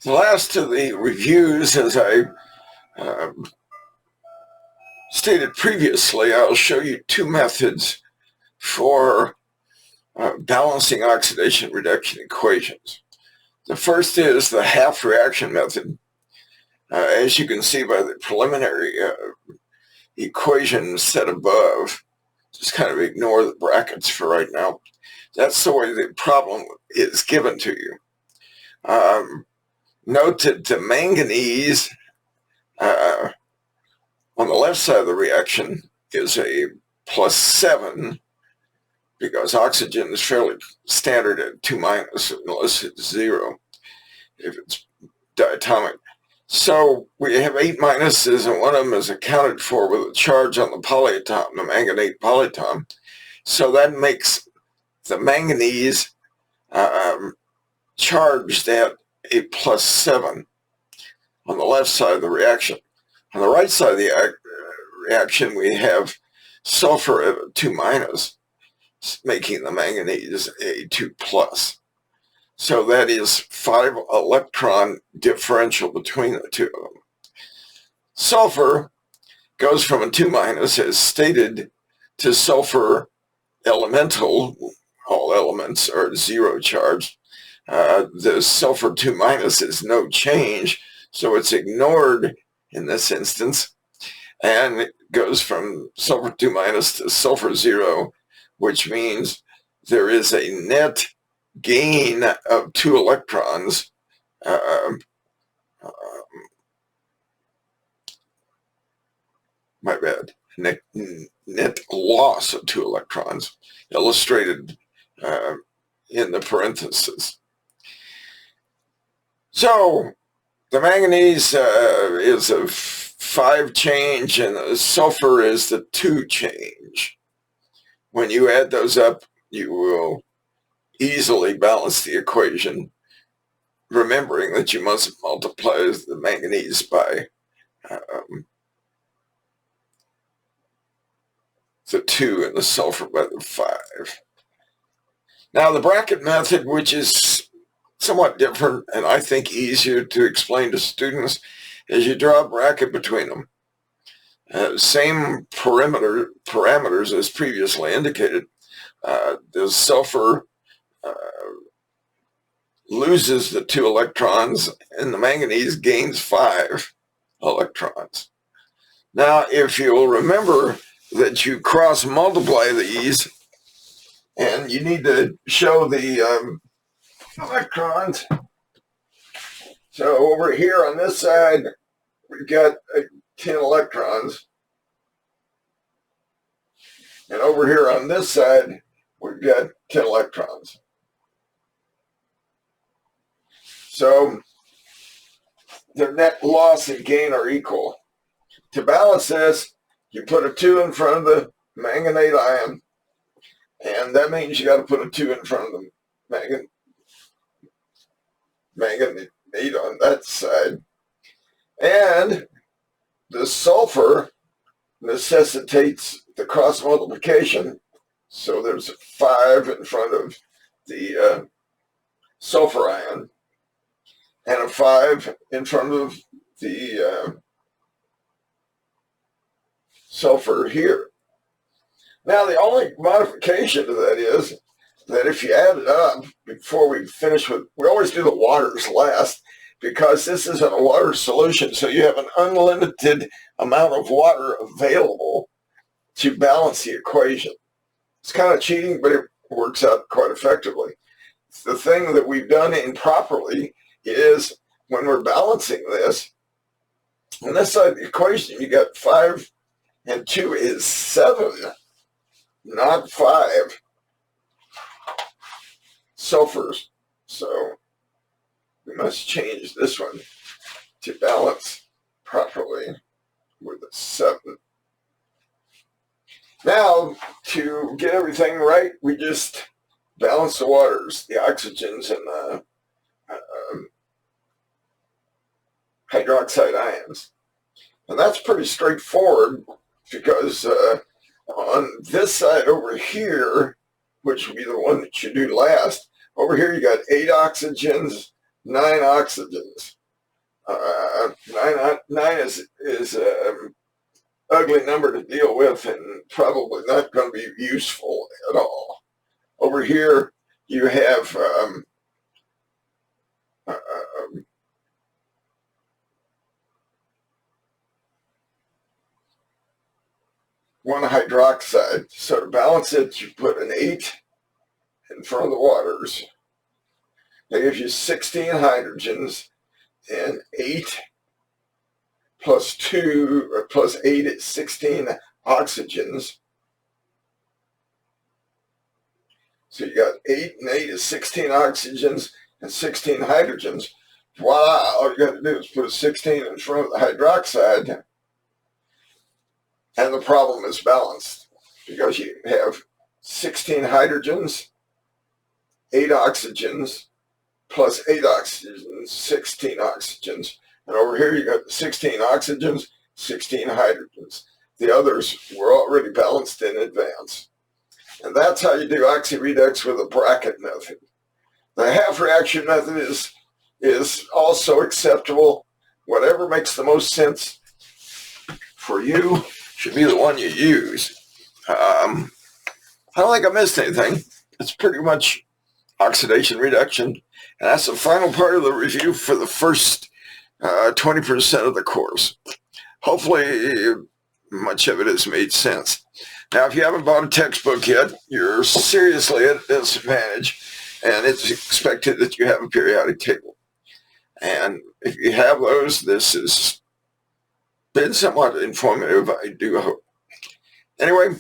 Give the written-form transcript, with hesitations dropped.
The last of the reviews, as I stated previously, I'll show you two methods for balancing oxidation reduction equations. The first is the half reaction method. As you can see by the preliminary equation set above, just kind of ignore the brackets for right now. That's the way the problem is given to you. Note that the manganese on the left side of the reaction is a +7 because oxygen is fairly standard at 2- unless it's 0 if it's diatomic. So we have 8 minuses, and one of them is accounted for with a charge on the polyatom, the manganate polyatom. So that makes the manganese charged at a +7 on the left side of the reaction. On the right side of the reaction, we have sulfur at a 2-, making the manganese a 2+. So that is 5 electron differential between the two of them. Sulfur goes from a 2- as stated to sulfur elemental. All elements are 0 charge. The sulfur 2- is no change, so it's ignored in this instance, and it goes from sulfur 2- to sulfur 0, which means there is a net gain of 2 electrons my bad, net loss of 2 electrons, illustrated in the parentheses. So the manganese is a 5 change, and the sulfur is the 2 change. When you add those up, you will easily balance the equation, remembering that you must multiply the manganese by the 2 and the sulfur by the 5. Now the bracket method, which is somewhat different and I think easier to explain to students, is you draw a bracket between them. Same parameters as previously indicated. The sulfur loses the 2 electrons, and the manganese gains 5 electrons. Now, if you'll remember that you cross multiply these, and you need to show the electrons. So over here on this side, we've got 10 electrons. And over here on this side, we've got 10 electrons. So their net loss and gain are equal. To balance this, you put a 2 in front of the manganate ion, and that means you got to put a 2 in front of the manganate on that side. And the sulfur necessitates the cross multiplication, so there's a 5 in front of the sulfur ion and a 5 in front of the sulfur here. Now the only modification to that is that if you add it up before we finish with, we always do the waters last, because this isn't a water solution, so you have an unlimited amount of water available to balance the equation. It's kind of cheating, but it works out quite effectively. The thing that we've done improperly is when we're balancing this, on this side of the equation, you got 5 and 2 is 7, not 5 sulfurs. So we must change this one to balance properly with a 7. Now, to get everything right, we just balance the waters, the oxygens and the hydroxide ions. And that's pretty straightforward, because on this side over here, which would be the one that you do last, over here you got 8 oxygens, 9 oxygens. Nine is an ugly number to deal with and probably not going to be useful at all. Over here, you have one hydroxide. So to balance it, you put an 8 in front of the waters. That gives you 16 hydrogens and 8 plus 2 or plus 8 is 16 oxygens. So you got 8 and 8 is 16 oxygens and 16 hydrogens. Voila, all you got to do is put a 16 in front of the hydroxide and the problem is balanced because you have 16 hydrogens, 8 oxygens, plus 8 oxygens, 16 oxygens. And over here you got 16 oxygens, 16 hydrogens. The others were already balanced in advance. And that's how you do oxyredox with a bracket method. The half reaction method is also acceptable. Whatever makes the most sense for you should be the one you use. I don't think I missed anything. It's pretty much oxidation reduction. And that's the final part of the review for the first 20% of the course. Hopefully, much of it has made sense. Now, if you haven't bought a textbook yet, you're seriously at a disadvantage, and it's expected that you have a periodic table. And if you have those, this has been somewhat informative, I do hope. Anyway,